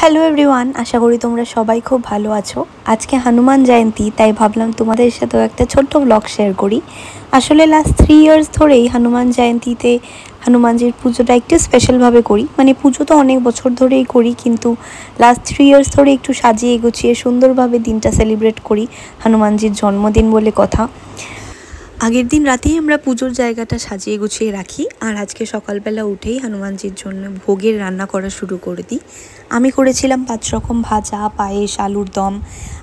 Hello everyone, আশা করি তোমরা সবাই খুব ভালো আছো। আজকে হনুমান জয়ন্তী, তাই ভাবলাম তোমাদের সাথেও একটা ছোট্ট ব্লগ শেয়ার করি। আসলে লাস্ট 3 ইয়ার্স ধরেই হনুমান জয়ন্তীতে হনুমানজির পুজোটা একটু স্পেশালভাবে করি। মানে পুজো তো অনেক বছর ধরেই করি, কিন্তু লাস্ট 3 ইয়ার্স ধরে একটু সাজিয়ে গুছিয়ে সুন্দরভাবে দিনটা সেলিব্রেট করি। হনুমানজির জন্মদিন বলে কথা। আগের দিন রাতেই আমরা পুজোর জায়গাটা সাজিয়ে গুছিয়ে রাখি, আর আজকে সকালবেলা উঠেই হনুমানজির জন্য ভোগের রান্না করা শুরু করে দিই। আমি করেছিলাম 5 রকম ভাজা, পায়েস, আলুর দম,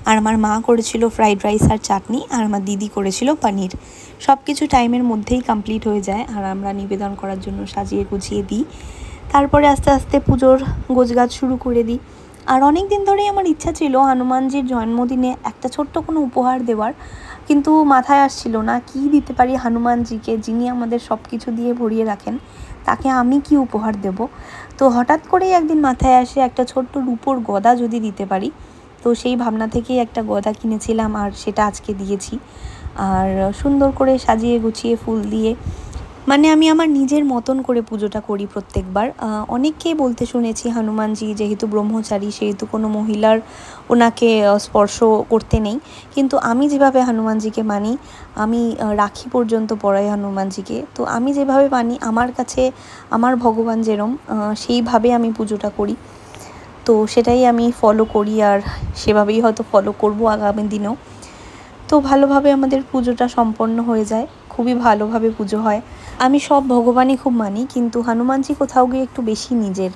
আর আমার মা করেছিল ফ্রাইড রাইস আর চাটনি, আর আমার দিদি করেছিল পনির। সব কিছু টাইমের মধ্যেই কমপ্লিট হয়ে যায়, আর আমরা নিবেদন করার জন্য সাজিয়ে গুছিয়ে দিই। তারপরে আস্তে আস্তে পুজোর গোছগাছ শুরু করে দিই। আর অনেক দিন ধরেই আমার ইচ্ছা ছিল হনুমানজির জন্মদিনে একটা ছোট্ট কোনো উপহার দেওয়ার, কিন্তু মাথায় আসছিল না কি দিতে পারি হনুমানজিকে, যিনি আমাদের সব কিছু দিয়ে ভরিয়ে রাখেন, তাকে আমি কি উপহার দেব। তো হঠাৎ করেই একদিন মাথায় আসে একটা ছোট্ট রূপোর গদা যদি দিতে পারি। তো সেই ভাবনা থেকেই একটা গদা কিনেছিলাম, আর সেটা আজকে দিয়েছি। আর সুন্দর করে সাজিয়ে গুছিয়ে ফুল দিয়ে, মানে আমি আমার নিজের মতন করে পুজোটা করি প্রত্যেকবার। অনেককেই বলতে শুনেছি হনুমানজি যেহেতু ব্রহ্মচারী, সেহেতু কোনো মহিলার ওনাকে স্পর্শ করতে নেই। কিন্তু আমি যেভাবে হনুমানজিকে মানি, আমি রাখি পর্যন্ত পরাই হনুমানজিকে। তো আমি যেভাবে মানি, আমার কাছে আমার ভগবান যেরম, সেইভাবে আমি পুজোটা করি। তো সেটাই আমি ফলো করি, আর সেভাবেই হয়তো ফলো করব আগামী দিনেও। তো ভালোভাবে আমাদের পুজোটা সম্পন্ন হয়ে যায়, খুবই ভালোভাবে পুজো হয়। আমি সব ভগবানই খুব মানি, কিন্তু হনুমানজি কোথাও গিয়ে একটু বেশি নিজের।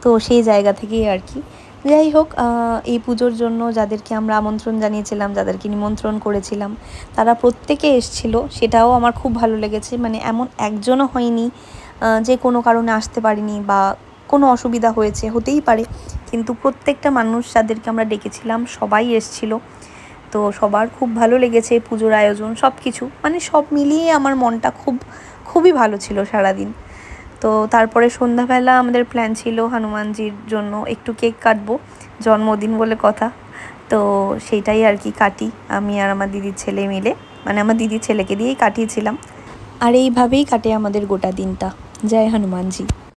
তো সেই জায়গা থেকেই আর কি। যাই হোক, এই পুজোর জন্য যাদেরকে আমরা আমন্ত্রণ জানিয়েছিলাম, যাদেরকে নিমন্ত্রণ করেছিলাম, তারা প্রত্যেকে এসেছিলো, সেটাও আমার খুব ভালো লেগেছে। মানে এমন একজনও হয়নি যে কোনো কারণে আসতে পারিনি বা কোনো অসুবিধা হয়েছে, হতেই পারে। কিন্তু প্রত্যেকটা মানুষ যাদেরকে আমরা ডেকেছিলাম সবাই এসেছিলো। তো সবার খুব ভালো লেগেছে পুজোর আয়োজন, সব কিছু, মানে সব মিলিয়ে আমার মনটা খুবই ভালো ছিল সারাদিন। তো তারপরে সন্ধ্যাবেলা আমাদের প্ল্যান ছিল হনুমানজির জন্য একটু কেক কাটবো, জন্মদিন বলে কথা। তো সেইটাই আর কি কাটি আমি আর আমার দিদির ছেলে মিলে, মানে আমার দিদির ছেলেকে দিয়েই কাটিয়েছিলাম। আর এইভাবেই কাটে আমাদের গোটা দিনটা। জয় হনুমানজি।